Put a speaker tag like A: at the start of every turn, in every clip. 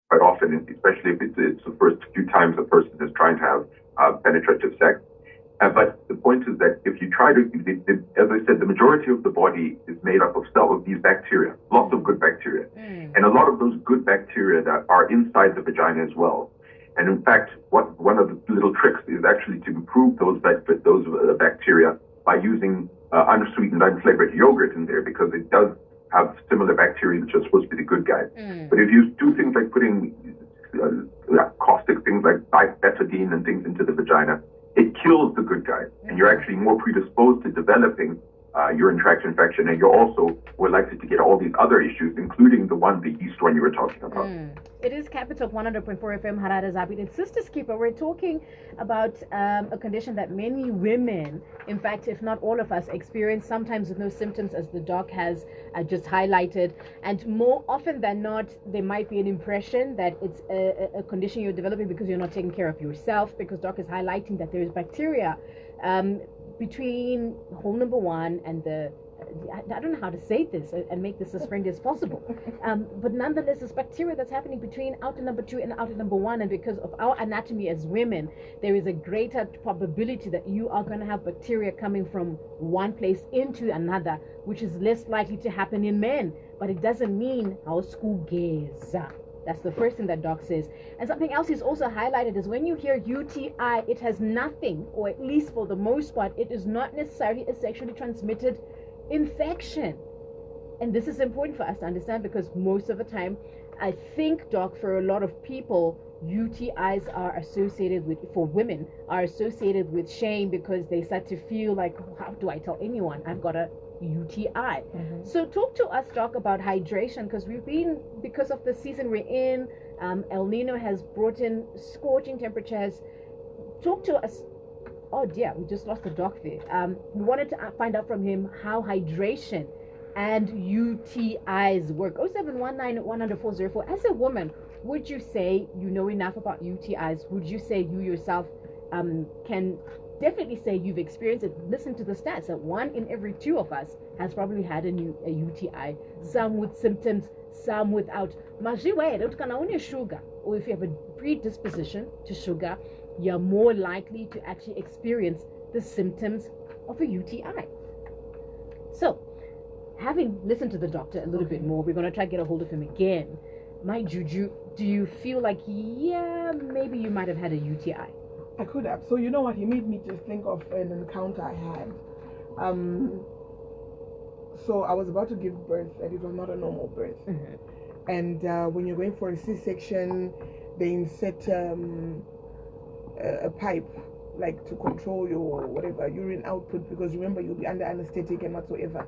A: quite often, especially if it's the first few times a person is trying to have penetrative sex. But the point is that if you try to, as I said, the majority of the body is made up of these bacteria, lots of good bacteria. And a lot of those good bacteria that are inside the vagina as well. And in fact, one of the little tricks is actually to improve those bacteria by using unsweetened, unflavored yogurt in there, because it does have similar bacteria which are supposed to be the good guys. But if you do things like putting caustic things like betadine and things into the vagina, it kills the good guys, and you're actually more predisposed to developing urinary tract infection, and you're also more likely to get all these other issues, including the yeast one you were talking about.
B: It is Capital 100.4 FM, Harare Zabit. It's Sister Keeper. We're talking about a condition that many women, in fact, if not all of us, experience, sometimes with no symptoms, as the doc has just highlighted. And more often than not, there might be an impression that it's a condition you're developing because you're not taking care of yourself, because doc is highlighting that there is bacteria between hole number 1 and I don't know how to say this and make this as friendly as possible. But nonetheless, this bacteria that's happening between outer number 2 and outer number 1, and because of our anatomy as women, there is a greater probability that you are going to have bacteria coming from one place into another, which is less likely to happen in men. But it doesn't mean our school gaze. That's the first thing that doc says. And something else he's also highlighted is when you hear UTI, it has nothing, or at least for the most part, it is not necessarily a sexually transmitted infection. And this is important for us to understand, because most of the time, I think, doc, for a lot of people, UTIs are associated with, for women, are associated with shame, because they start to feel like, how do I tell anyone I've got a UTI? So talk to us, doc, about hydration, because of the season we're in, El Nino has brought in scorching temperatures. Talk to us. Oh dear, we just lost the doc there. We wanted to find out from him how hydration and UTIs work. 0719-100-404. As a woman, would you say you know enough about UTIs? Would you say you yourself can definitely say you've experienced it? Listen to the stats that 1 in every 2 of us has probably had a UTI. Some with symptoms, some without. Sugar, or if you have a predisposition to sugar, you're more likely to actually experience the symptoms of a UTI. So, having listened to the doctor a little bit more, we're going to try to get a hold of him again. My Juju, do you feel like, maybe you might have had a UTI?
C: I could have. So you know what? He made me just think of an encounter I had. So I was about to give birth, and it was not a normal birth. And when you're going for a C-section, they insert a pipe, like to control your whatever urine output, because remember, you'll be under anesthetic and whatsoever.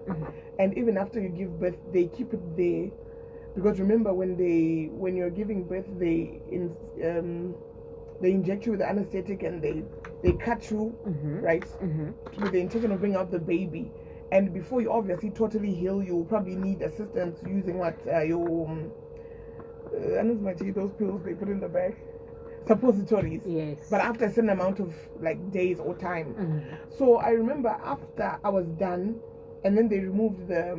C: And even after you give birth, they keep it there, because remember, when you're giving birth, they inject you with the anesthetic, and they cut you, right, with the intention of bringing out the baby. And before you obviously totally heal, you probably need assistance using those pills they put in the bag, suppositories.
B: Yes.
C: But after a certain amount of like days or time. So I remember after I was done, and then they removed the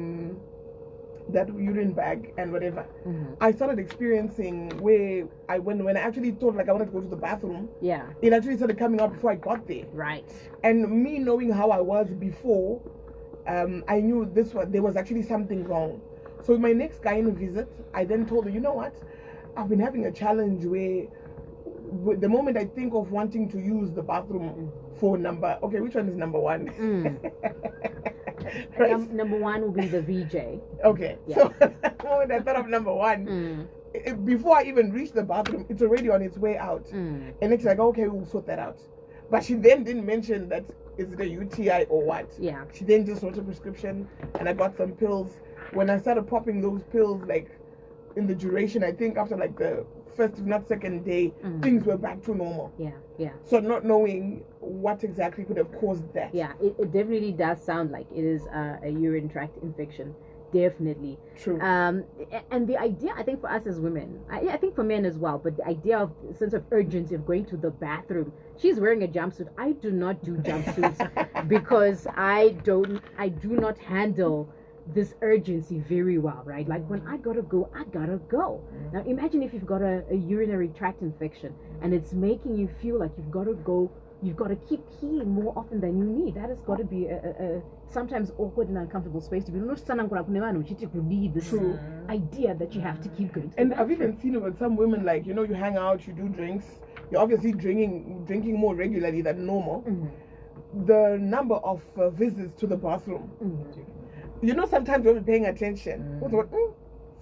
C: that urine bag and whatever, I started experiencing where when I actually thought like I wanted to go to the bathroom, it actually started coming out before I got there.
B: Right.
C: And me knowing how I was before, I knew there was actually something wrong. So my next gynae visit, I then told her, you know what, I've been having a challenge where the moment I think of wanting to use the bathroom for which one is number 1?
B: Right. Number 1 will be the VJ.
C: Okay. Yeah. So the moment I thought of number 1, before I even reach the bathroom, it's already on its way out. And it's like, okay, we'll sort that out. But she then didn't mention that is it a UTI or what.
B: Yeah.
C: She then just wrote a prescription, and I got some pills. When I started popping those pills, like in the duration, I think after like the first, if not second day, things were back to normal.
B: Yeah.
C: So not knowing what exactly could have caused that.
B: Yeah, it definitely does sound like it is a urinary tract infection. Definitely.
C: True.
B: And the idea, I think, for us as women, I think for men as well, but the idea of sense of urgency of going to the bathroom. She's wearing a jumpsuit. I do not do jumpsuits because I do not handle this urgency very well, right? Like when I gotta go, I gotta go. Now imagine if you've got a urinary tract infection and it's making you feel like you've got to go, you've got to keep peeing more often than you need. That has got to be a sometimes awkward and uncomfortable space to be. This
C: True.
B: idea that you have to keep going.
C: And I've even seen it with some women, like, you know, you hang out, you do drinks, you're obviously drinking more regularly than normal. The number of visits to the bathroom. You know, sometimes you'll be paying attention.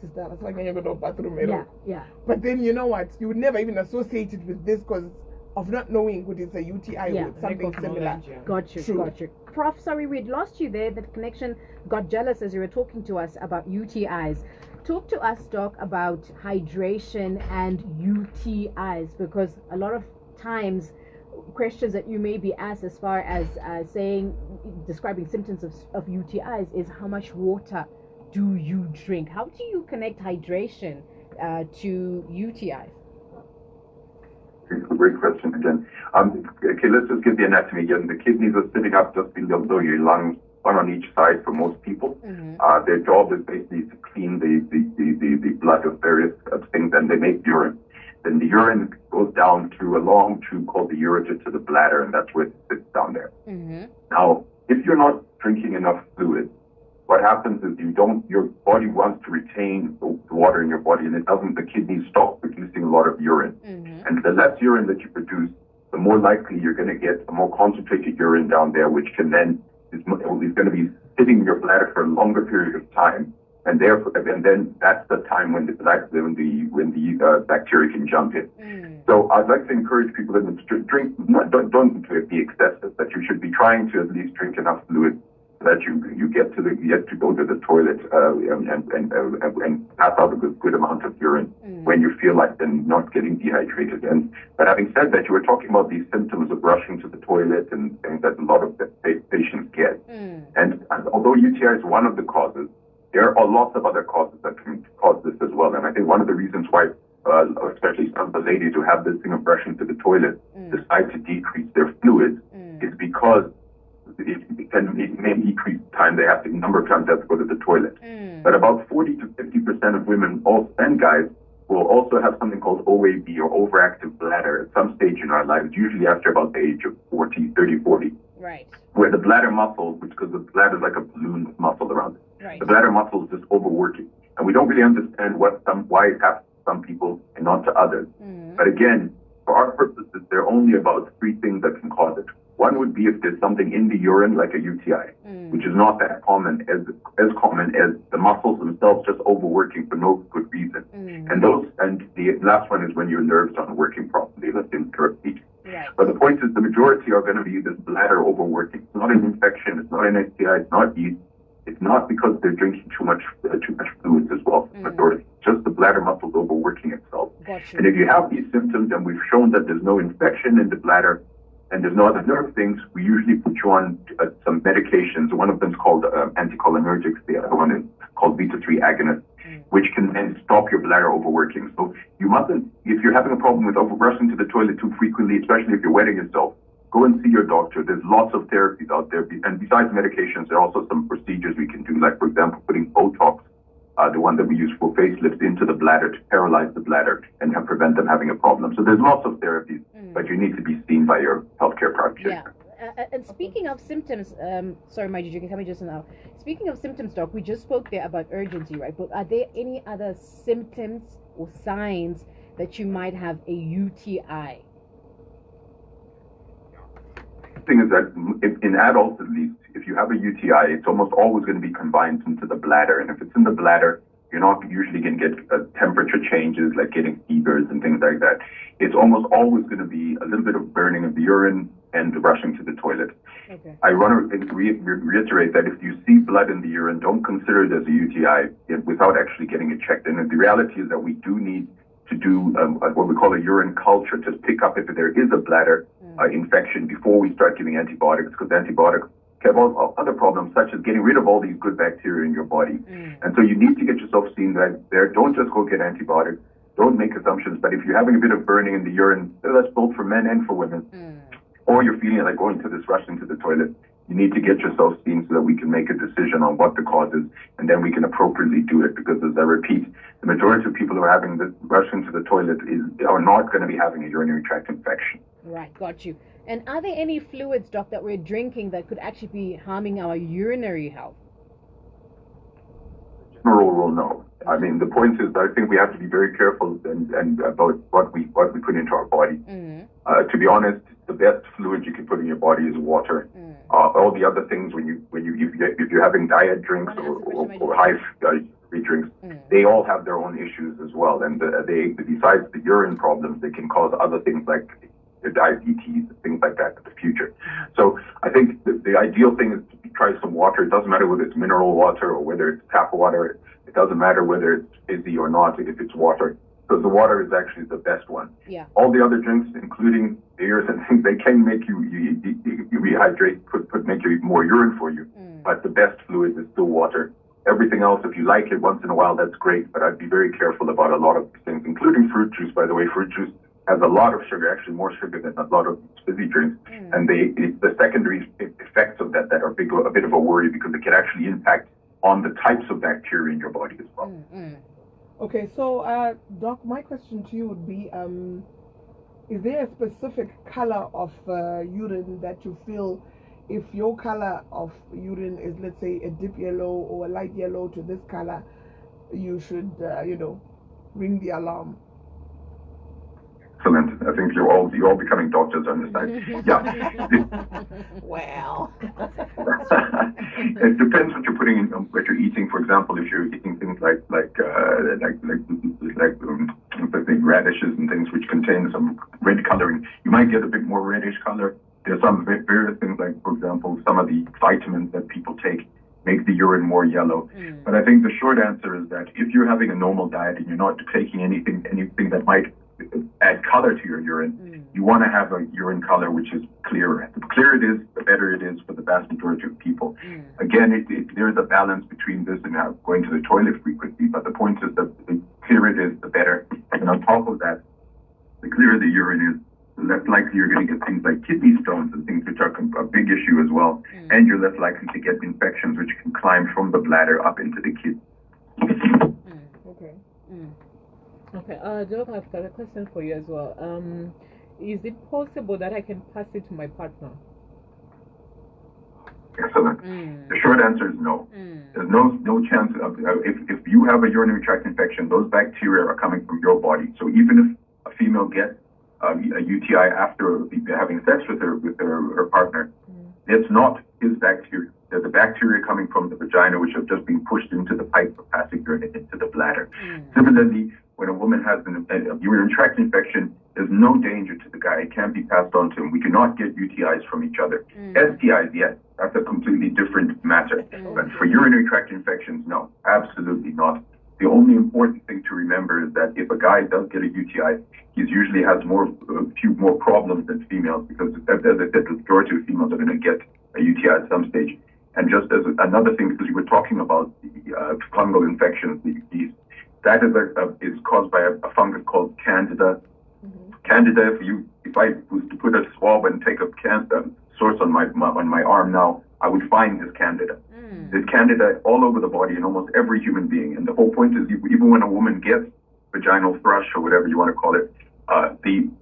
C: Sister, that's like when you go to the bathroom.
B: Yeah.
C: But then, you know what? You would never even associate it with this because of not knowing what is a UTI or something similar.
B: Got you. Prof, sorry, we'd lost you there. The connection got jealous as you were talking to us about UTIs. Talk to us, Doc, about hydration and UTIs, because a lot of times questions that you may be asked as far as describing symptoms of UTIs is how much water do you drink? How do you connect hydration to UTIs?
A: Great question again. Okay, let's just get the anatomy again. The kidneys are sitting up just below your lungs, one on each side for most people. Their job is basically to clean the blood of various things, and they make urine. Then the urine goes down through a long tube called the ureter to the bladder, and that's where it sits down there. Now, if you're not drinking enough fluid, what happens is your body wants to retain the water in your body, and it doesn't. The kidneys stop producing a lot of urine. And the less urine that you produce, the more likely you're going to get a more concentrated urine down there, which can then is going to be sitting in your bladder for a longer period of time. And then that's the time when the bacteria can jump in. So I'd like to encourage people that drink, don't be excessive, that you should be trying to at least drink enough fluid so that you get to go to the toilet and pass out a good amount of urine when you feel like then not getting dehydrated. But having said that, you were talking about these symptoms of rushing to the toilet and things that a lot of patients get. And although UTI is one of the causes, there are lots of other causes that can cause this as well. And I think one of the reasons why, especially some of the ladies who have this thing of rushing to the toilet, decide to decrease their fluids is because it may decrease the number of times they have to go to the toilet. But about 40 to 50% of women and guys will also have something called OAB, or overactive bladder, at some stage in our lives, usually after about the age of 40,
B: Right.
A: where the bladder muscle, because the bladder is like a balloon with muscle around it, the bladder muscle is just overworking. And we don't really understand why it happens to some people and not to others. But again, for our purposes, there are only about 3 things that can cause it. One would be if there's something in the urine, like a UTI, which is not that common as common as the muscles themselves just overworking for no good reason. And the last one is when your nerves aren't working properly, let's say. But the point is, the majority are going to be this bladder overworking. It's not an infection, it's not an STI, it's not yeast. It's not because they're drinking too much fluids as well. Majority, just the bladder muscles overworking itself. And if you have these symptoms, and we've shown that there's no infection in the bladder, and there's no other nerve things, we usually put you on some medications. One of them is called anticholinergics. The other one is called beta-3 agonist, which can then stop your bladder overworking. So you mustn't, if you're having a problem with rushing to the toilet too frequently, especially if you're wetting yourself, go and see your doctor. There's lots of therapies out there. And besides medications, there are also some procedures we can do, like, for example, putting Botox, the one that we use for facelifts, into the bladder to paralyze the bladder and prevent them having a problem. So there's lots of therapies, but you need to be seen by your healthcare practitioner.
B: And speaking of symptoms, sorry, Maiji, you can tell me just now. Speaking of symptoms, Doc, we just spoke there about urgency, right? But are there any other symptoms or signs that you might have a UTI?
A: The thing is that in adults, at least, if you have a UTI, it's almost always going to be combined into the bladder. And if it's in the bladder, you're not usually going to get temperature changes, like getting fevers and things like that. It's almost always going to be a little bit of burning of the urine and rushing to the toilet. I want to reiterate that if you see blood in the urine, don't consider it as a UTI without actually getting it checked. And the reality is that we do need to do what we call a urine culture to pick up if there is a bladder infection before we start giving antibiotics, because antibiotics have other problems, such as getting rid of all these good bacteria in your body. And so you need to get yourself seen right there. Don't just go get antibiotics. Don't make assumptions. But if you're having a bit of burning in the urine, that's both for men and for women, or you're feeling like going to this rushing to the toilet, you need to get yourself seen so that we can make a decision on what the cause is, and then we can appropriately do it. Because, as I repeat, the majority of people who are having this rushing to the toilet are not going to be having a urinary tract infection.
B: Right, got you. And are there any fluids, Doc, that we're drinking that could actually be harming our urinary health?
A: General rule, no. I mean, the point is, I think we have to be very careful and about what we put into our body. To be honest, the best fluid you can put in your body is water. All the other things, if you're having diet drinks or high drinks, they all have their own issues as well. And besides the urine problems, they can cause other things like diabetes, things like that in the future. So I think the ideal thing is to try some water. It doesn't matter whether it's mineral water or whether it's tap water. It doesn't matter whether it's fizzy or not, if it's water, because the water is actually the best one.
B: Yeah.
A: All the other drinks, including beers and things, they can make you rehydrate, make you more urine for you. But the best fluid is still water. Everything else, if you like it once in a while, that's great. But I'd be very careful about a lot of things, including fruit juice. By the way, fruit juice has a lot of sugar, actually more sugar than a lot of fizzy drinks. And the secondary effects of that are a bit of a worry, because it can actually impact on the types of bacteria in your body as well.
C: Okay, so Doc, my question to you would be, is there a specific color of urine that you feel, if your color of urine is, let's say, a deep yellow or a light yellow to this color, you should, ring the alarm?
A: Excellent. I think you're all becoming doctors on this side. Yeah.
C: Well,
A: it depends what you're putting in, what you're eating. For example, if you're eating things like radishes and things which contain some red coloring, you might get a bit more reddish color. There's some various things like, for example, some of the vitamins that people take make the urine more yellow. But I think the short answer is that if you're having a normal diet and you're not taking anything that might add color to your urine, you want to have a urine color which is clearer. The clearer it is, the better it is for the vast majority of people. Again, there's a balance between this and going to the toilet frequently, but the point is that the clearer it is, the better. And on top of that, the clearer the urine is, the less likely you're going to get things like kidney stones and things which are a big issue as well. And you're less likely to get infections which can climb from the bladder up into the kidney.
C: Okay.
D: Okay, Doc, I've got a question for you as well. Is it possible that I can pass it to my partner?
A: Excellent. The short answer is no. There's no chance of, if you have a urinary tract infection, those bacteria are coming from your body. So even if a female gets a UTI after having sex with her partner, it's not his bacteria. There's the bacteria coming from the vagina, which have just been pushed into the pipe for passing urine into the bladder. Similarly, when a woman has a urinary tract infection, there's no danger to the guy. It can't be passed on to him. We cannot get UTIs from each other. STIs, yes, that's a completely different matter. But for urinary tract infections, no, absolutely not. The only important thing to remember is that if a guy does get a UTI, he usually has a few more problems than females, because, as I said, the majority of females are going to get a UTI at some stage. And just as another thing, because you were talking about the fungal infections, the yeast, that is caused by a fungus called Candida. Candida, if I was to put a swab and take a source on my arm now, I would find this Candida. There's Candida all over the body in almost every human being. And the whole point is, even when a woman gets vaginal thrush or whatever you want to call it,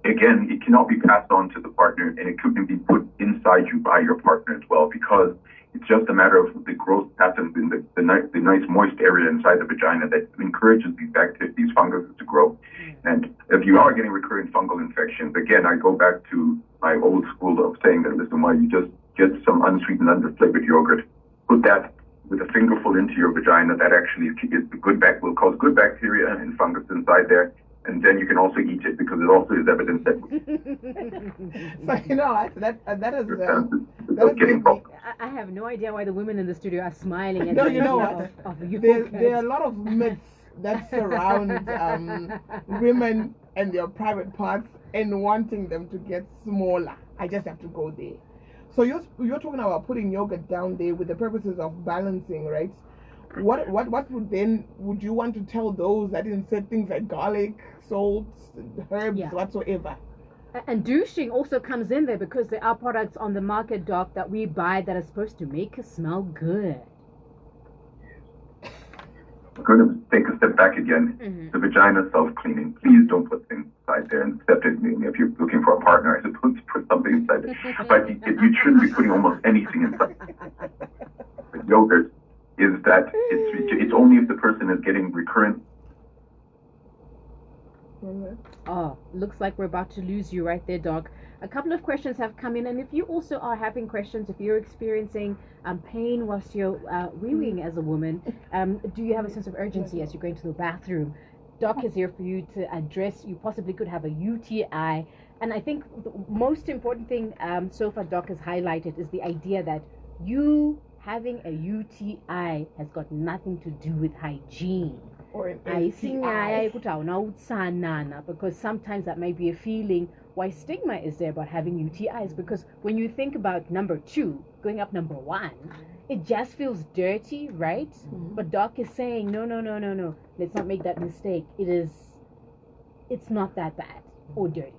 A: again, it cannot be passed on to the partner, and it couldn't be put inside you by your partner as well, because it's just a matter of the growth patterns in the nice moist area inside the vagina that encourages these bacteria, these funguses to grow. And if you are getting recurrent fungal infections, again, I go back to my old school of saying that, listen, why you just get some unsweetened underflavored yogurt, put that with a fingerful into your vagina. That actually will cause good bacteria and fungus inside there. And then you can also eat it, because it also is evidence that.
C: So that is
A: getting
B: I have no idea why the women in the studio are smiling at
C: No,
B: the
C: you know
B: idea
C: what?
B: of you.
C: There are a lot of myths that surround women and their private parts and wanting them to get smaller. I just have to go there. So you're talking about putting yogurt down there with the purposes of balancing, right? What would you want to tell those that insert things like garlic, salt, herbs, whatsoever?
B: And douching also comes in there because there are products on the market, Doc, that we buy that are supposed to make us smell good.
A: I'm going to take a step back again.
B: Mm-hmm.
A: The vagina self-cleaning. Please don't put things inside there, and except if you're looking for a partner, I suppose, to put something inside there. But you shouldn't be putting almost anything inside. But yogurt is that it's only if the person is getting recurrent.
B: Oh, looks like we're about to lose you right there, Doc. A couple of questions have come in, and if you also are having questions, if you're experiencing pain whilst you're weeing as a woman, do you have a sense of urgency as you're going to the bathroom? Doc is here for you to address. You possibly could have a UTI, and I think the most important thing so far Doc has highlighted is the idea that you having a UTI has got nothing to do with hygiene.
C: Or an STI.
B: Because sometimes that may be a feeling why stigma is there about having UTIs, because when you think about number 2 going up number 1, it just feels dirty, right?
C: Mm-hmm.
B: But Doc is saying no, let's not make that mistake. It's not that bad or dirty.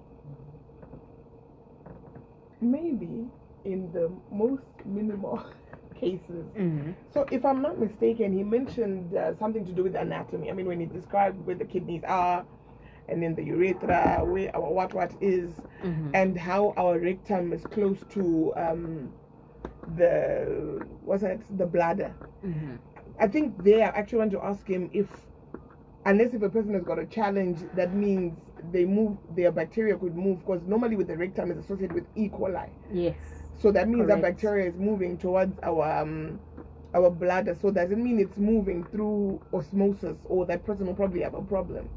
C: Maybe in the most minimal cases.
B: Mm-hmm.
C: So if I'm not mistaken, he mentioned something to do with anatomy. I mean, when he described where the kidneys are, and then the urethra, where our what is,
B: Mm-hmm.
C: and how our rectum is close to the bladder.
B: Mm-hmm.
C: I think there I actually want to ask him unless if a person has got a challenge, that means their bacteria could move, because normally with the rectum is associated with E. coli.
B: Yes.
C: So that means
B: Correct.
C: that bacteria is moving towards our bladder. So does it mean it's moving through osmosis, or that person will probably have a problem?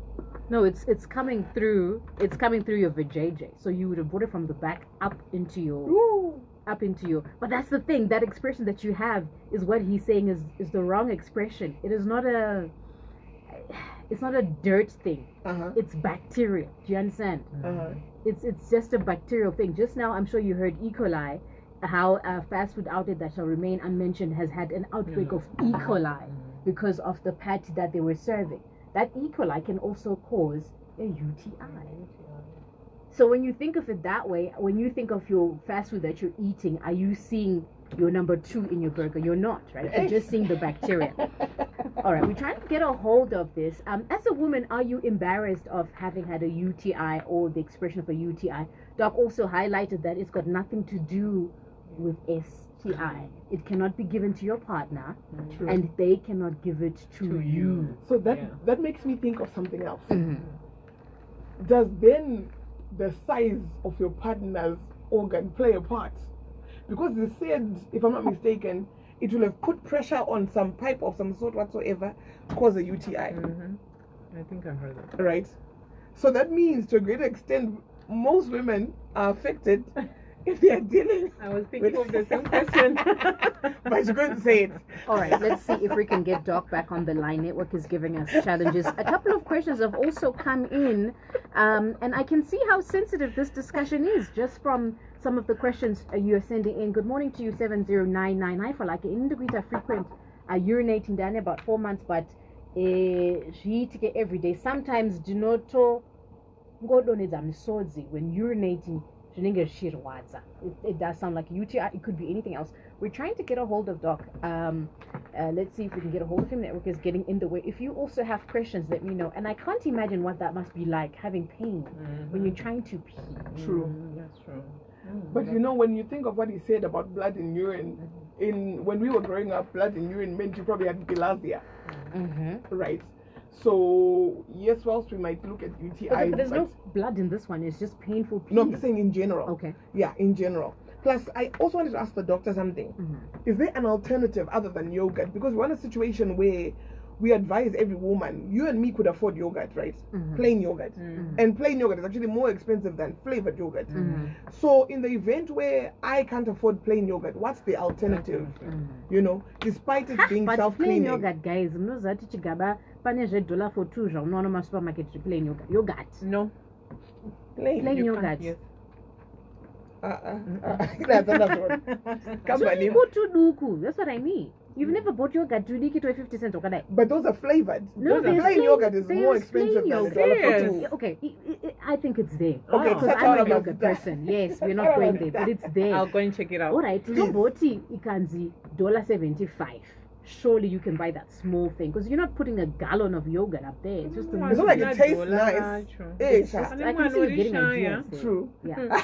B: No, it's coming through. It's coming through your vajayjay. So you would have brought it from the back up into your.
C: Ooh.
B: But that's the thing. That expression that you have is what he's saying is the wrong expression. It is not a. It's not a dirt thing.
C: Uh-huh.
B: It's bacteria. Do you understand?
C: Uh-huh.
B: It's just a bacterial thing. Just now, I'm sure you heard E. coli. How a fast food outlet that shall remain unmentioned has had an outbreak of E. coli because of the patty that they were serving. That E. coli can also cause a UTI. So when you think of it that way, when you think of your fast food that you're eating, are you seeing your number 2 in your burger? You're not, right? You're just seeing the bacteria. All right, we're trying to get a hold of this. As a woman, are you embarrassed of having had a UTI or the expression of a UTI? Doc also highlighted that it's got nothing to do with STI. It cannot be given to your partner, and they cannot give it to you.
C: So that makes me think of something else.
B: Mm-hmm.
C: Does then the size of your partner's organ play a part? Because they said, if I'm not mistaken, it will have put pressure on some pipe of some sort whatsoever to cause a UTI.
D: Mm-hmm. I think I heard that.
C: Right? So that means, to a great extent, most women are affected if they are dealing.
D: I was thinking of the same question.
C: But you're going to say it.
B: All right, let's see if we can get Doc back on the line. Network is giving us challenges. A couple of questions have also come in, and I can see how sensitive this discussion is just from some of the questions you're sending in. Good morning to you, 7099. I feel like individual frequent urinating down about 4 months, but every day. Sometimes do not go when urinating. It does sound like UTI. It could be anything else. We're trying to get a hold of Doc. Let's see if we can get a hold of him. Network is getting in the way. If you also have questions, let me know. And I can't imagine what that must be like, having pain when you're trying to pee.
C: True.
D: That's true.
C: But you know, when you think of what he said about blood in urine, when we were growing up, blood in urine meant you probably had bilharzia.
B: Mm-hmm.
C: Right? So, yes, whilst we might look at UTIs,
B: but there's no blood in this one. It's just painful pee.
C: No, I'm just saying in general.
B: Okay.
C: Yeah, in general. Plus, I also wanted to ask the doctor something.
B: Mm-hmm.
C: Is there an alternative other than yogurt? Because we're in a situation where we advise every woman, you and me could afford yogurt, right?
B: Mm-hmm.
C: Plain yogurt.
B: Mm-hmm.
C: And plain yogurt is actually more expensive than flavored yogurt.
B: Mm-hmm.
C: So in the event where I can't afford plain yogurt, what's the alternative?
B: Mm-hmm.
C: You know, despite it being
B: but
C: self-cleaning.
B: plain yogurt, guys, mnozati chigaba $100 for 2 jours. No, no, supermarket plain yogurt. Yogurt.
D: No.
C: Plain
B: Yogurt.
D: Yes.
C: That's another one.
B: So you go to Duku. That's what I mean. You've never bought yogurt to leak it to 50 cents, okay?
C: But those are flavored.
B: No,
C: Plain yogurt is more expensive than $1.42.
B: Okay, I think it's there.
C: Okay,
B: Because I'm a yogurt person. Yes, we're not going there, but it's there.
D: I'll go and check it out.
B: All right, Toboti ikanzi $1.75. Surely you can buy that small thing because you're not putting a gallon of yogurt up there. It's just a
C: It's not like it tastes nice.
B: It's just, I can see you getting ideas there.
C: True.
B: Yeah.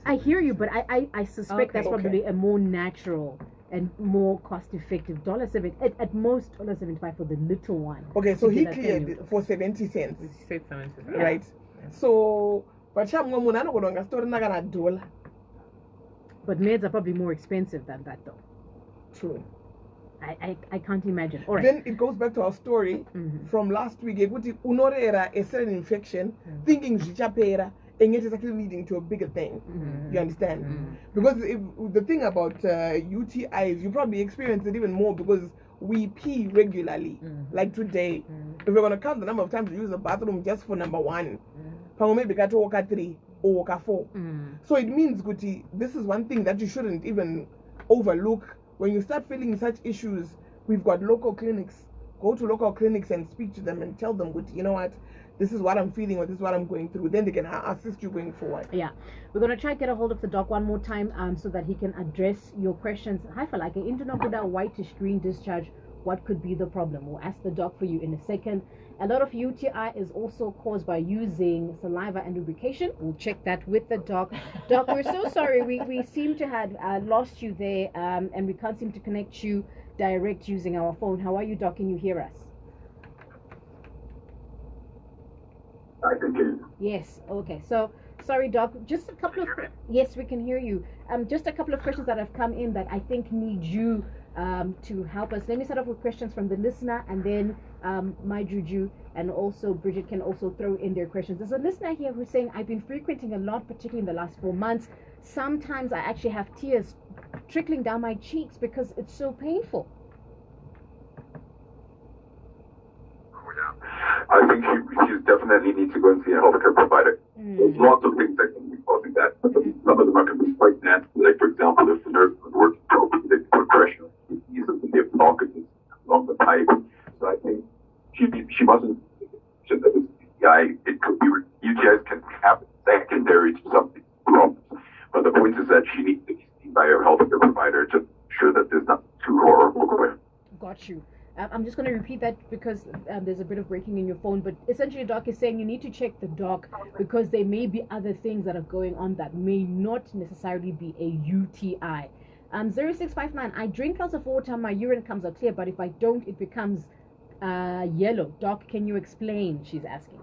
B: I hear you, but I suspect that's probably a more natural and more cost-effective $7 at most $75 for the little one.
C: Okay, so he cleared for 70 cents.
D: He said 70 cents.
C: Right. So, but $1.
B: But maids are probably more expensive than that, though.
C: True.
B: I can't imagine. All right.
C: Then it goes back to our story from last week. Unorera a certain infection, thinking jichapera, and yet it's actually leading to a bigger thing. You understand? Because the thing about UTIs, you probably experience it even more because we pee regularly. Like today, if we're going to count the number of times we use the bathroom just for number one, maybe got to walk at 3 or walk at 4. So it means, Guti, this is one thing that you shouldn't even overlook. When you start feeling such issues, we've got local clinics. Go to local clinics and speak to them and tell them, Guti, you know what? This is what I'm feeling or this is what I'm going through. Then they can assist you going forward.
B: Yeah. We're going to try to get a hold of the doc one more time so that he can address your questions. Hi, for like an internal whitish green discharge. What could be the problem? We'll ask the doc for you in a second. A lot of UTI is also caused by using saliva and lubrication. We'll check that with the doc. Doc, we're so sorry. We seem to have lost you there and we can't seem to connect you direct using our phone. How are you, doc? Can you hear us?
A: I can hear you.
B: Yes. Okay. So, sorry, doc. Just a couple of... Yes, we can hear you. Just a couple of questions that have come in that I think need you to help us. Let me start off with questions from the listener, and then my Juju and also Bridget can also throw in their questions. There's a listener here who's saying, I've been frequenting a lot, particularly in the last 4 months. Sometimes I actually have tears trickling down my cheeks because it's so painful.
A: I think she definitely needs to go and see a healthcare provider. There's lots of things that can be causing that. But some of them are going to be quite nasty. Like, for example, if the nerves would work properly, they put pressure on the kidneys and they have blockages along the pipe. So I think she mustn't mention that this UTI, it could be, UTIs can happen secondary to some problems. But the point is that she needs to be seen by her healthcare provider to ensure that there's not too horrible going.
B: Got you. I'm just going to repeat that because there's a bit of breaking in your phone. But essentially, doc is saying you need to check the doc because there may be other things that are going on that may not necessarily be a UTI. 0659, I drink lots of water, my urine comes out clear, but if I don't, it becomes yellow. Doc, can you explain? She's asking.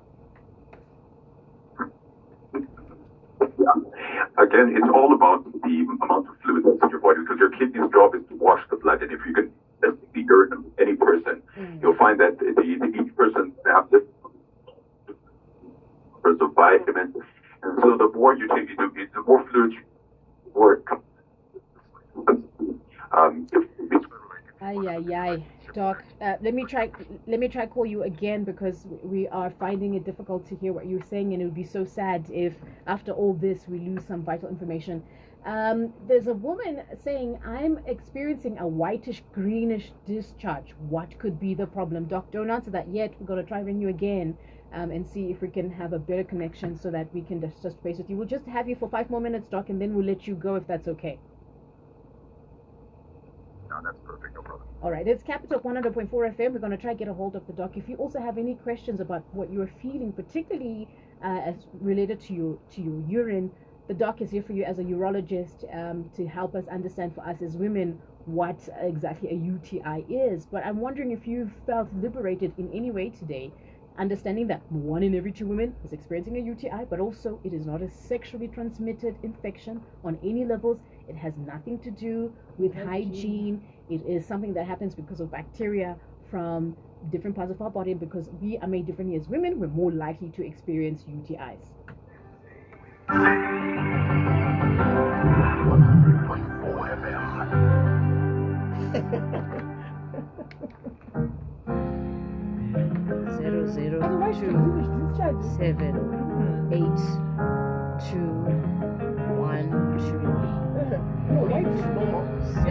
A: Again, it's all about the amount of fluid that's in your body because your kidney's job is to wash the blood. And if you can test the urine of any person, you'll find that each person has different numbers of vitamins. And so the more you take, the more fluid, the more it comes.
B: Doc, let me try call you again because we are finding it difficult to hear what you're saying, and it would be so sad if after all this we lose some vital information. There's a woman saying, I'm experiencing a whitish greenish discharge. What could be the problem? Doc, don't answer that yet. We're going to try ring you again and see if we can have a better connection so that we can just face with you. We'll just have you for 5 more minutes, Doc, and then we'll let you go if that's okay.
A: No, that's perfect. No problem.
B: All right, it's Capital 100.4 FM. We're going to try to get a hold of the doc. If you also have any questions about what you're feeling, particularly as related to your urine, the doc is here for you as a urologist to help us understand for us as women what exactly a UTI is. But I'm wondering if you've felt liberated in any way today, understanding that 1 in every 2 women is experiencing a UTI, but also it is not a sexually transmitted infection on any levels. It has nothing to do with hygiene. It is something that happens because of bacteria from different parts of our body. Because we are made differently as women, we're more likely to experience UTIs.
A: 100.4 FM.
B: 00278 212.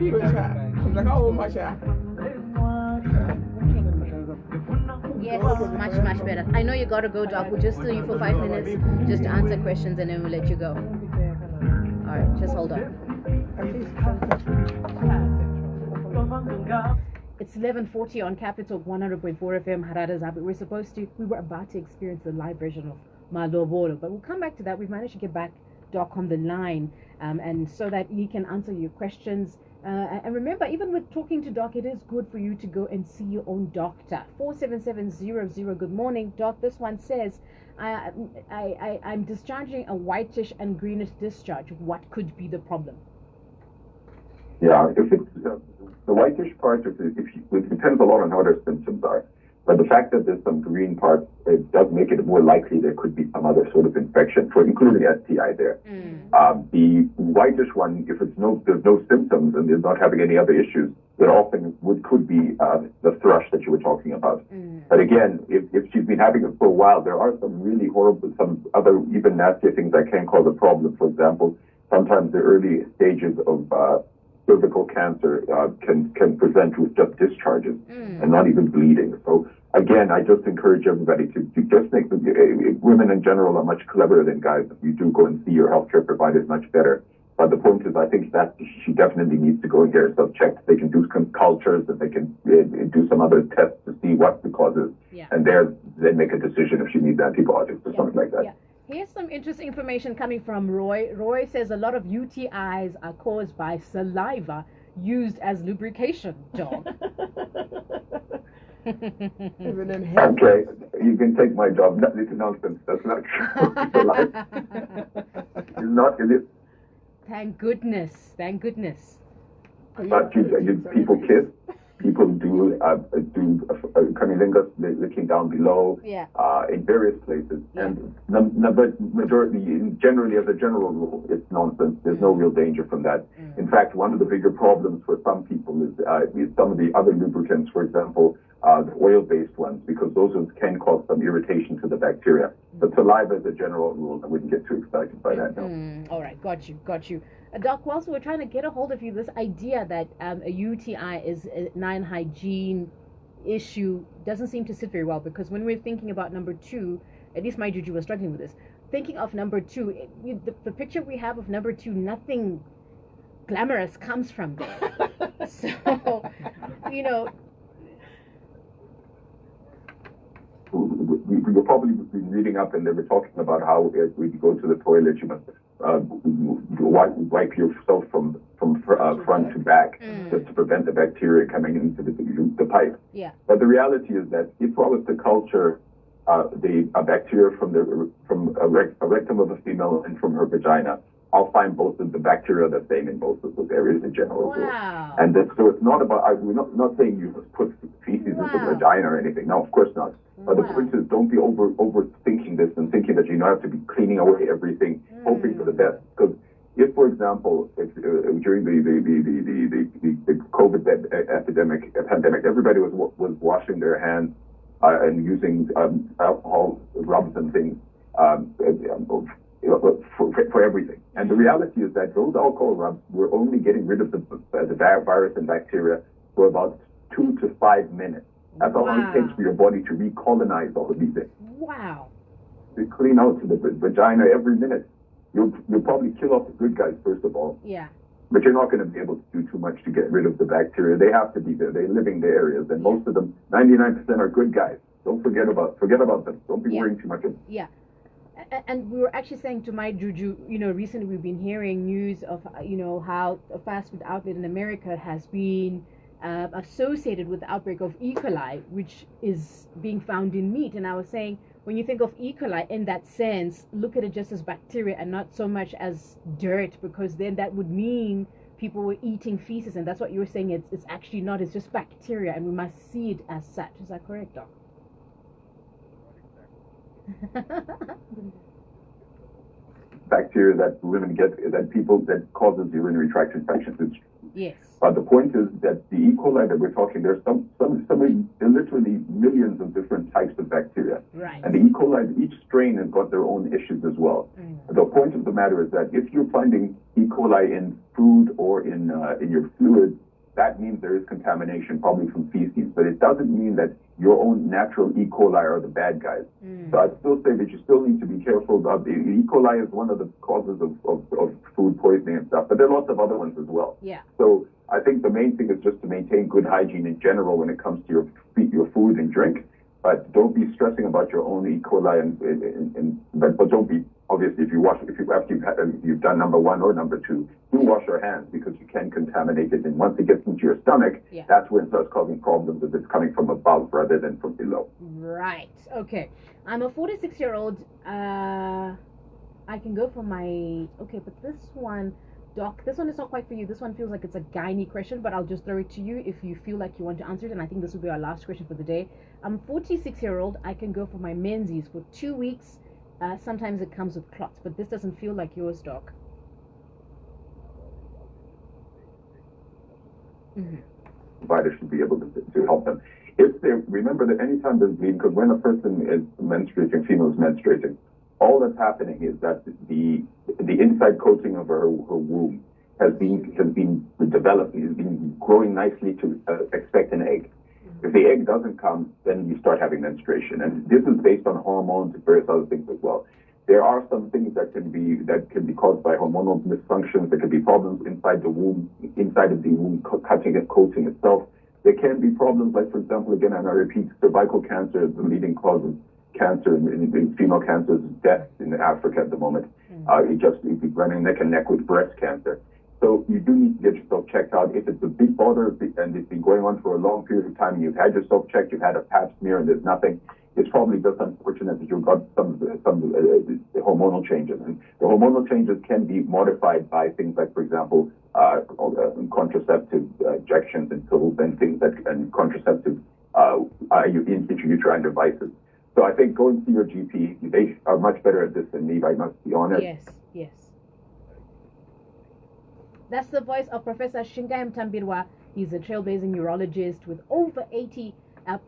B: Yes, much better. I know you gotta go, Doc. We'll just steal you for 5 minutes just to answer questions and then we'll let you go. Alright, just hold on. It's 11:40 on Capital 100.4 FM Harare Zabi. We were about to experience the live version of Malobolo, but we'll come back to that. We've managed to get back Doc on the line, and so that he can answer your questions. And remember, even with talking to Doc, it is good for you to go and see your own doctor. 47700. Good morning, Doc. This one says, I'm discharging a whitish and greenish discharge. What could be the problem?
A: Yeah, if it's the whitish part, it depends a lot on how their symptoms are. But the fact that there's some green parts, it does make it more likely there could be some other sort of infection, including STI there. The whitish one, if there's no symptoms and they're not having any other issues, it often could be the thrush that you were talking about. But again, if she's been having it for a while, there are some really horrible, some other even nastier things that can cause a problem. For example, sometimes the early stages of cervical cancer can present with just discharges and not even bleeding. So again, I just encourage everybody to just make women in general are much cleverer than guys. If you do go and see your healthcare providers, much better. But the point is, I think that she definitely needs to go and get herself checked. They can do some cultures and they can do some other tests to see what the cause is, and then make a decision if she needs antibiotics or something like that.
B: Here's some interesting information coming from Roy. Roy says a lot of UTIs are caused by saliva used as lubrication, Dog.
A: Okay, you can take my job. It's nonsense. That's not true. It's not, is it?
B: Thank goodness. Thank goodness.
A: But people kiss. People do cunnilingus, looking down below, in various places. And but generally, as a general rule, it's nonsense. There's no real danger from that. In fact, one of the bigger problems for some people is some of the other lubricants, for example, the oil-based ones, because those ones can cause some irritation to the bacteria. But saliva, as a general rule, I wouldn't get too excited by that. No.
B: All right, got you. Doc, whilst we're trying to get a hold of you, this idea that a UTI is a non-hygiene issue doesn't seem to sit very well, because when we're thinking about number 2, at least my Juju was struggling with this, thinking of number 2, the picture we have of number 2, nothing glamorous comes from there. So,
A: You'll probably be reading up, and they were talking about how when you go to the toilet, you must wipe yourself from front to back, just to prevent the bacteria coming into the pipe.
B: Yeah.
A: But the reality is that if I was to culture a bacteria from a rectum of a female and from her vagina, I'll find both of the bacteria the same in both of those areas in general.
B: Wow.
A: And so it's not about, we're not saying you just put feces into the vagina or anything. No, of course not. But the point is, don't be overthinking this and thinking that you have to be cleaning away everything, hoping for the best. Because if, for example, during the COVID pandemic, everybody was washing their hands and using alcohol rubs and things for everything. And the reality is that those alcohol rubs were only getting rid of the virus and bacteria for about 2 to 5 minutes. That's how long it takes for your body to recolonize all of these things.
B: Wow.
A: To clean out to the vagina every minute. You'll probably kill off the good guys, first of all.
B: Yeah.
A: But you're not going to be able to do too much to get rid of the bacteria. They have to be there. They live in the areas. And most of them, 99% are good guys. Don't forget about them. Don't be worrying too much of them.
B: Yeah. And we were actually saying to my Juju, recently we've been hearing news of, how a fast food outlet in America has been associated with the outbreak of E. coli, which is being found in meat. And I was saying, when you think of E. coli in that sense, look at it just as bacteria and not so much as dirt, because then that would mean people were eating feces, and that's what you were saying. It's actually not. It's just bacteria, and we must see it as such. Is that correct, Doc?
A: Bacteria that women get, that causes urinary tract infections. It's
B: Yes.
A: But the point is that the E. coli that we're talking, there's literally millions of different types of bacteria.
B: Right.
A: And the E. coli, each strain has got their own issues as well. The point of the matter is that if you're finding E. coli in food or in your fluids, that means there is contamination, probably from feces. But it doesn't mean that your own natural E. coli are the bad guys. So I'd still say that you still need to be careful about the E. coli is one of the causes of food poisoning and stuff, but there are lots of other ones as well.
B: Yeah.
A: So I think the main thing is just to maintain good hygiene in general when it comes to your food and drink. But don't be stressing about your own E. coli, but don't be, obviously, if you've done number 1 or number 2, do wash your hands, because you can contaminate it. And once it gets into your stomach, that's when it starts causing problems if it's coming from above rather than from below.
B: Right. Okay. I'm a 46-year-old. I can go for my, okay, but this one, Doc, this one is not quite for you. This one feels like it's a gynae question, but I'll just throw it to you if you feel like you want to answer it. And I think this will be our last question for the day. I'm 46-year-old. I can go for my menses for 2 weeks. Sometimes it comes with clots, but this doesn't feel like yours, Doc.
A: Provider should be able to help them. Remember that anytime there's bleeding, because when a person is menstruating, female is menstruating, all that's happening is that the inside coating of her womb has been developed, has been growing nicely to expect an egg. If the egg doesn't come, then you start having menstruation, and this is based on hormones and various other things as well. There are some things that can be caused by hormonal dysfunctions. There can be problems inside of the womb, cutting and coating itself. There can be problems like, for example, again, and I repeat, cervical cancer is the leading cause of cancer in female cancers, death in Africa at the moment. It'd be running neck and neck with breast cancer. So you do need to get yourself checked out. If it's a big bother and it's been going on for a long period of time, and you've had yourself checked, you've had a pap smear, and there's nothing, it's probably just unfortunate that you've got some hormonal changes. And the hormonal changes can be modified by things like, for example, contraceptive injections and pills and things and contraceptive intrauterine devices. So I think going to your GP, they are much better at this than me, I must be honest.
B: Yes. That's the voice of Professor Shingai Mtambirwa. He's a trailblazing neurologist with over 80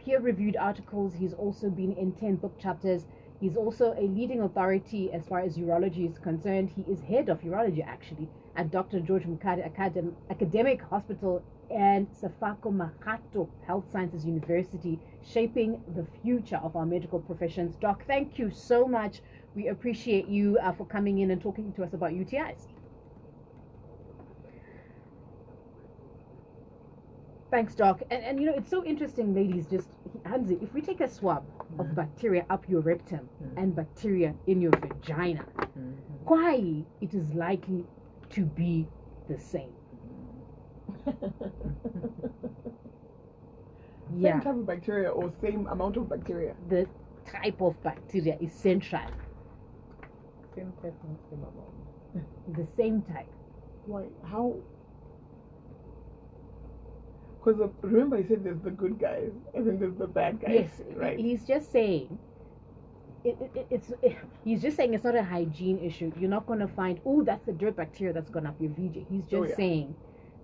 B: peer-reviewed articles. He's also been in 10 book chapters. He's also a leading authority as far as urology is concerned. He is head of urology, actually, at Dr. George Mukade Academic Hospital and Sefako Makato Health Sciences University, shaping the future of our medical professions. Doc, thank you so much. We appreciate you for coming in and talking to us about UTIs. Thanks, Doc. And you know, it's so interesting, ladies, just, Hansi, if we take a swab of bacteria up your rectum and bacteria in your vagina, why it is likely to be the same.
C: Same type of bacteria or same amount of bacteria?
B: The type of bacteria is central.
D: Same type, same amount.
B: The same type.
C: Why? How? Because remember, I said there's the good guys and then there's the bad guys.
B: Yes,
C: right.
B: He's just saying. He's just saying it's not a hygiene issue. You're not going to find, that's the dirt bacteria that's gone up your VJ. He's just saying,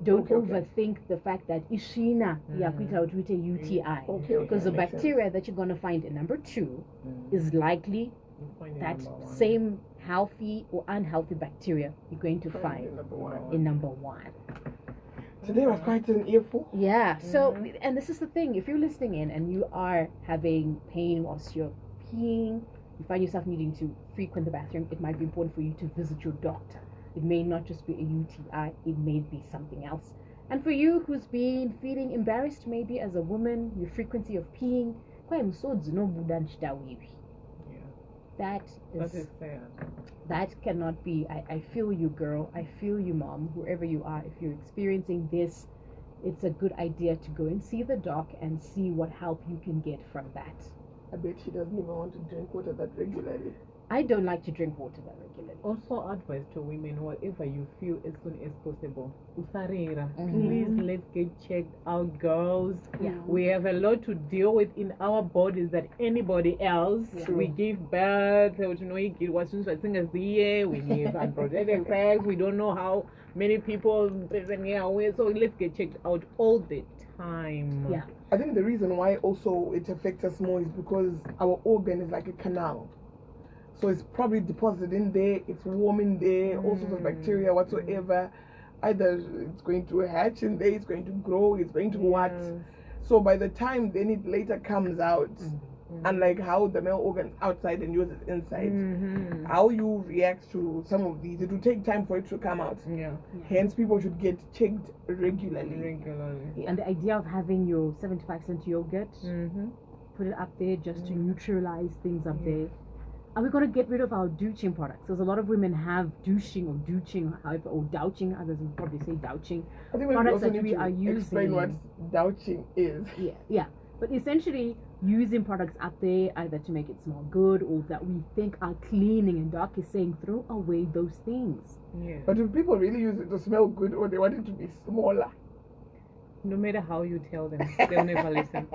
B: don't overthink the fact that Ishina yakuita utwite UTI. Because the bacteria that you're going to find in number 2 is likely that same healthy or unhealthy bacteria you're going to find in number 1.
C: Today was quite an earful.
B: Yeah. So, and this is the thing. If you're listening in and you are having pain whilst you're peeing, you find yourself needing to frequent the bathroom, it might be important for you to visit your doctor. It may not just be a UTI, it may be something else. And for you who's been feeling embarrassed maybe as a woman, your frequency of peeing, that cannot be. I feel you, girl. I feel you, mom. Whoever you are, if you're experiencing this, it's a good idea to go and see the doc and see what help you can get from that.
C: I bet she doesn't even want to drink water that regularly.
B: I don't like to drink water that regularly.
D: Also, advice to women: whatever you feel, as soon as possible. Usarira,
B: Mhm.
D: please let's get checked out, girls.
B: Yeah.
D: We have a lot to deal with in our bodies that anybody else.
B: Yeah.
D: We give birth, we give unprotected sex. We don't know how many people present here. So let's get checked out all the time.
B: Yeah.
C: I think the reason why also it affects us more is because our organ is like a canal. So it's probably deposited in there, it's warm in there, all sorts of bacteria whatsoever. Either it's going to hatch in there, it's going to grow, it's going to what. So by the time then it later comes out, unlike how the male organ's outside and yours is inside, how you react to some of these, it will take time for it to come out.
D: Yeah.
C: Hence, people should get checked regularly.
B: And the idea of having your 75% yogurt, put it up there just to neutralize things up there. Are we going to get rid of our douching products? Because a lot of women have douching, however, or douching, others would probably say douching.
C: I think we
B: products
C: also
B: that
C: need
B: we
C: to
B: are using.
C: explain what douching is.
B: Yeah. But essentially, using products up there either to make it smell good or that we think are cleaning, and Doc is saying throw away those things.
D: Yeah.
C: But do people really use it to smell good, or they want it to be smaller?
D: No matter how you tell them, they'll never listen.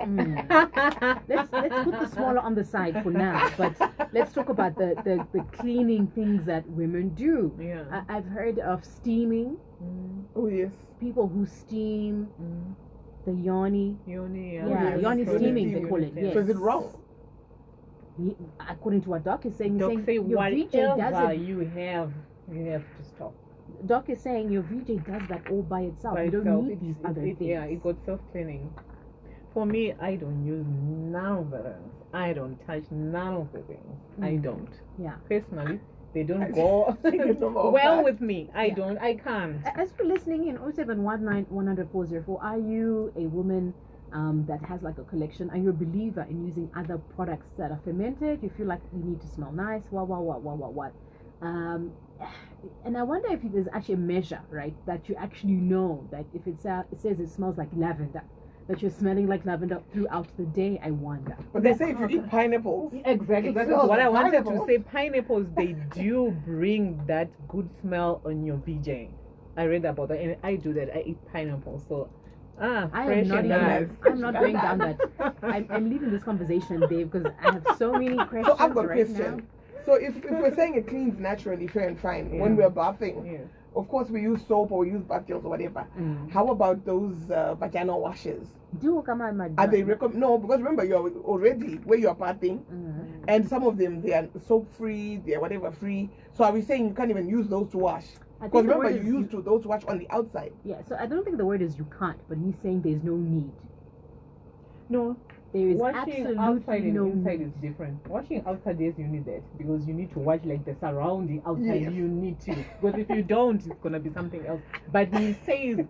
B: Let's put the smaller on the side for now, but let's talk about the cleaning things that women do.
D: Yeah.
B: I've heard of steaming.
C: Oh yes.
B: People who steam the yoni.
D: Yoni,
B: Yeah, yoni steaming they call it. Yes.
C: So is it wrong?
B: According to what Doc is saying,
D: Doc
B: saying
D: say
B: your VJ does
D: whatever
B: it.
D: you have to stop.
B: Doc is saying your VJ does that all by itself.
D: By
B: You
D: itself.
B: don't need these other things.
D: Yeah, it got self-cleaning. For me, I don't use none of the things. I don't touch none of the things. I don't.
B: Yeah.
D: Personally, they don't go
C: well
D: well with me. I can't.
B: As you're listening in 0719-100-404, are you a woman that has like a collection? Are you a believer in using other products that are fermented? You feel like you need to smell nice? What? And I wonder if there's actually a measure, right, that you actually know that if it says it smells like lavender, that you're smelling like lavender throughout the day. I wonder.
C: But they say if you eat pineapples,
D: Exactly. That's
C: smells
D: what
C: like
D: I wanted
C: pineapples.
D: to say. Pineapples, they do bring that good smell on your BJ. I read about that, and I do that. I eat pineapples, so
B: I
D: fresh
B: am not
D: and
B: even.
D: nice.
B: I'm not going down that. I'm leaving this conversation, Dave, because I have so many questions
C: so I've got a
B: right
C: question.
B: now.
C: So if we're saying it cleans naturally, fair and fine, when we're bathing, of course we use soap or we use bath gels or whatever. How about those vaginal washes? Are they recommend? No, because remember you're already where you're bathing, and some of them they are soap free, they are whatever free. So are we saying you can't even use those to wash? Because remember you used those to wash on the outside.
B: Yeah, so I don't think the word is you can't, but he's saying there's no need.
D: No.
B: There is
D: Washing
B: absolutely
D: outside and
B: no
D: inside
B: need.
D: is different. Washing outside, yes, you need that because you need to wash like the surrounding outside.
C: Yes.
D: You need to, because if you don't, it's gonna be something else. But he says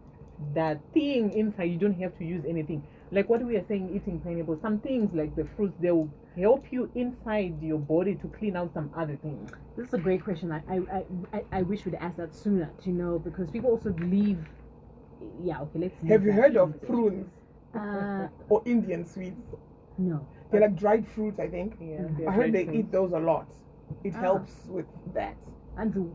D: that thing inside, you don't have to use anything. Like what we are saying, eating pineapple. Some things like the fruits, they will help you inside your body to clean out some other things.
B: This is a great question. I wish we'd asked that sooner, to know, because people also believe. Yeah, okay, let's.
C: Have you heard of prunes
B: Uh,
C: or Indian sweets?
B: no.
C: They're like dried fruits, I think.
D: Yeah,
C: I heard they eat those a lot. It helps with that.
B: And the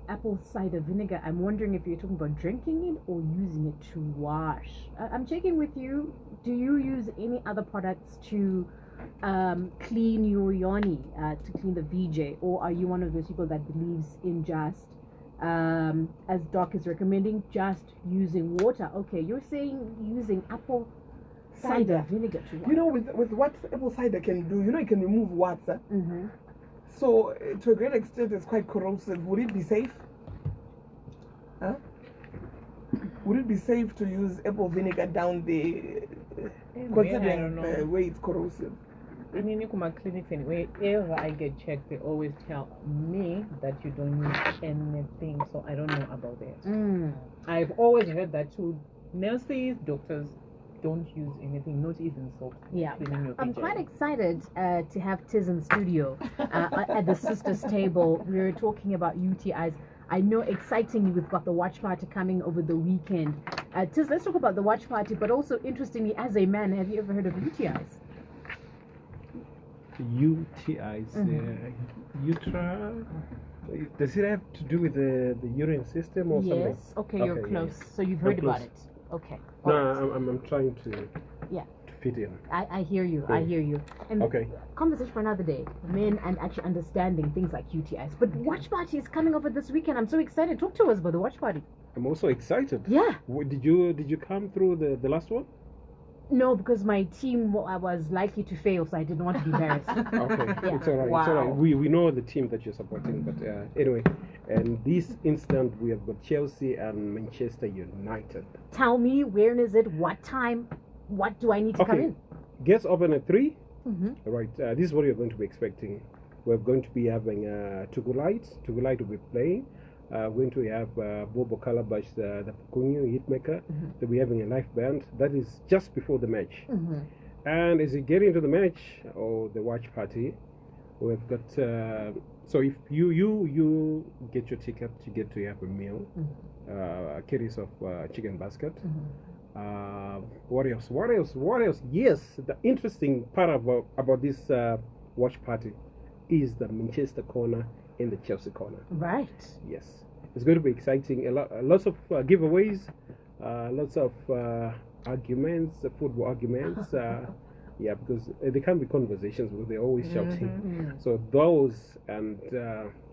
B: apple cider vinegar, I'm wondering if you're talking about drinking it or using it to wash. I'm checking with you. Do you use any other products to clean your yoni, to clean the VJ, or are you one of those people that believes in just, as Doc is recommending, just using water? Okay, you're saying using apple cider vinegar to wash.
C: You know, with what apple cider can do, you know, it can remove water. So to a great extent, it's quite corrosive. Would it be safe? Huh? Would it be safe to use apple vinegar down there, considering the way it's corrosive?
D: I mean, in my clinics anyway, whenever I get checked, they always tell me that you don't need anything, so I don't know about that. I've always heard that too. Nurses, doctors don't use anything, not even soap.
B: Yeah,
D: Cleaning your
B: I'm
D: PJ.
B: quite excited to have Tiz in the studio at the sisters table. We're talking about UTIs. I know, excitingly, we've got the watch party coming over the weekend. Tiz, let's talk about the watch party, but also interestingly, as a man, have you ever heard of UTIs?
E: UTIs. Does it have to do with the urine system or something?
B: Yes. Okay, you're
E: Okay,
B: close.
E: yeah.
B: So you've
E: I'm
B: heard about
E: close.
B: it. Okay.
E: No,
B: Alright.
E: I'm trying to
B: Yeah.
E: fit in.
B: I hear you. I hear you. And
E: Okay.
B: conversation for another day. Men and actually understanding things like UTIs. But watch party is coming over this weekend. I'm so excited. Talk to us about the watch party.
E: I'm also excited.
B: Yeah.
E: Did you come through the last one?
B: No, because my team I was likely to fail, so I didn't want to be embarrassed.
E: Okay,
B: Yeah.
E: it's all right.
B: Wow.
E: It's all right. We know the team that you're supporting, but anyway, and this instant we have got Chelsea and Manchester United.
B: Tell me, where is it? What time? What do I need to come in?
E: Gates open at 3.
B: Mm-hmm.
E: Right. This is what you're going to be expecting. We're going to be having Tugulite. Tugulite will be playing. We're going to have Bobo Calabash, the Pukunyu hitmaker. They'll be having a live band. That is just before the match. And as you get into the match or the watch party, we've got. So if you get your ticket, you get to have a meal, a case of chicken basket. What else? What else? What else? Yes, the interesting part about this watch party is the Manchester corner and the Chelsea corner.
B: Right.
E: Yes, it's going to be exciting. Lots of giveaways, lots of arguments, football arguments. Yeah, because they can't be conversations because they're always shouting. So those and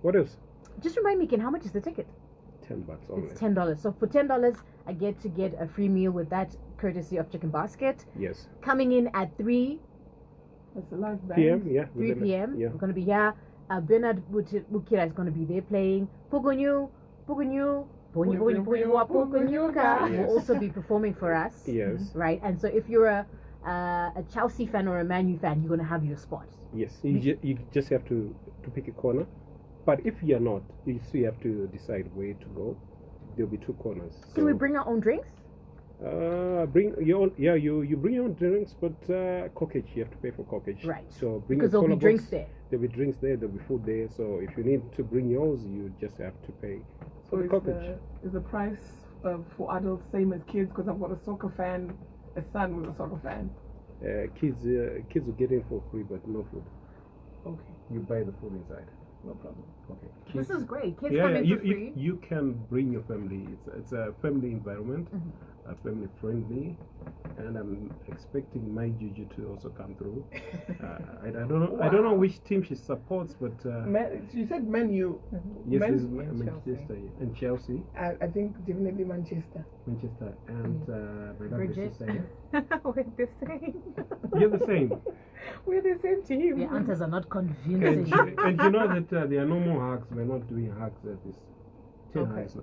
E: what else?
B: Just remind me, Ken, how much is the ticket?
E: $10 only.
B: It's $10. So for $10, I get to get a free meal with that, courtesy of Chicken Basket.
E: Yes.
B: Coming in at 3
C: That's a live band.
E: PM. Yeah.
B: 3 p.m.
E: Yeah.
B: We're going to be here. Bernard Wukira is going to be there playing. Pugunyu, Pugunyu, Pugunyuka
E: Yes.
B: will also be performing for us.
E: Yes.
B: Right. And so if you're a Chelsea fan or a Man U fan, you're going to have your spot.
E: Yes. You just have to pick a corner. But if you're not, you still have to decide where to go. There'll be 2 corners.
B: Can we bring our own drinks?
E: Bring your own. Yeah, you bring your own drinks, but corkage, you have to pay for corkage.
B: Right.
E: So bring
B: Because
E: your
B: there'll be
E: cola
B: drinks
E: box.
B: there.
E: There'll be drinks there. There'll be food there. So if you need to bring yours, you just have to pay
C: So
E: for the
C: is
E: corkage.
C: the price for adults same as kids? Because I've got a soccer fan, a son with a soccer fan.
E: Kids will get in for free, but no food.
C: Okay,
E: You buy the food inside.
C: no problem.
E: Okay.
B: This is great. Kids
E: Yeah,
B: come in
E: you,
B: for free.
E: you can bring your family. It's a family environment, family friendly, and I'm expecting my Juju to also come through. I don't know which team she supports, but
C: You said Man U.
E: yes,
C: Man-
E: it's Manchester and Chelsea,
C: I think definitely Manchester.
E: Manchester, and my dad is
B: Bridget.
E: the same.
D: We're the same.
E: You're the same,
D: We're the same team.
B: The answers are not
E: and,
B: convincing.
E: and you know that there are no more hugs. We're not doing hugs at this. 10
C: Okay.
E: hugs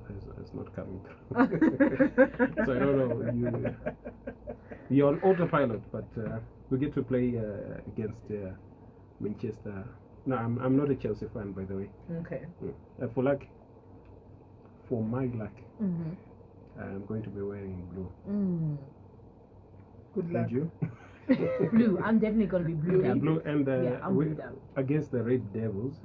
E: is not coming through. So I don't know. You're on autopilot, but we get to play against Manchester. No, I'm not a Chelsea fan, by the way.
C: Okay.
E: For my luck, I'm going to be wearing blue.
C: Good luck.
E: And you?
B: Blue. I'm definitely going to be blue.
E: Yeah, blue, and
B: I'm blue down.
E: against the Red Devils.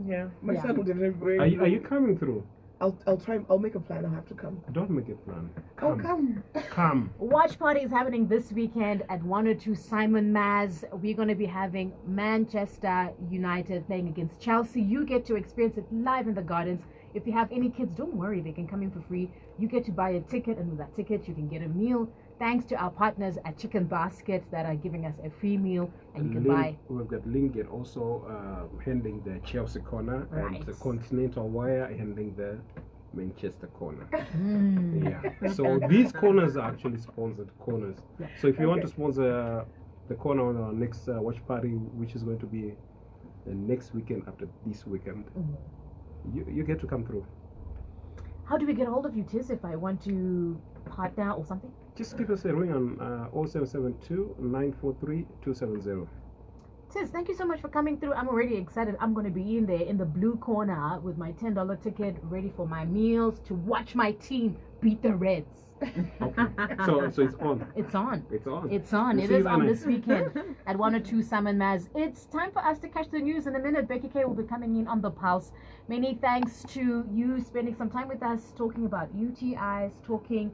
C: Yeah, my
B: Yeah.
C: son would have very.
E: Are you coming through?
C: I'll try. I'll make a plan. I'll have to come.
E: Don't make a plan.
C: I'll come.
E: Come.
B: Watch party is happening this weekend at 102 Simon Maz. We're going to be having Manchester United playing against Chelsea. You get to experience it live in the gardens. If you have any kids, don't worry, they can come in for free. You get to buy a ticket, and with that ticket, you can get a meal. Thanks to our partners at Chicken Basket that are giving us a free meal, and you can buy.
E: We've got Lincoln also handling the Chelsea corner,
B: Right.
E: and the Continental Wire handling the Manchester corner.
B: Mm.
E: Yeah. So these corners are actually sponsored corners.
B: Yeah.
E: So if you want to sponsor the corner on our next watch party, which is going to be the next weekend after this weekend, you get to come through.
B: How do we get a hold of you, Tiz, if I want to partner or something?
E: Just give us a ring on 0772 943 270.
B: Tiz, thank you so much for coming through. I'm already excited. I'm going to be in there in the blue corner with my $10 ticket, ready for my meals, to watch my team beat the Reds.
E: Okay. So it's on.
B: It's on.
E: It's on.
B: It's on.
E: We'll
B: It
E: see
B: is
E: you
B: on
E: then.
B: this weekend at 102 Simon Maz. It's time for us to catch the news in a minute. Becky K will be coming in on the pulse. Many thanks to you spending some time with us, talking about UTIs, talking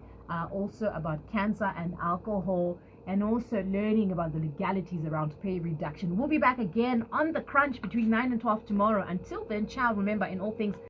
B: also about cancer and alcohol. and also learning about the legalities around pay reduction. We'll be back again on The Crunch between 9 and 12 tomorrow. Until then, ciao. Remember, in all things,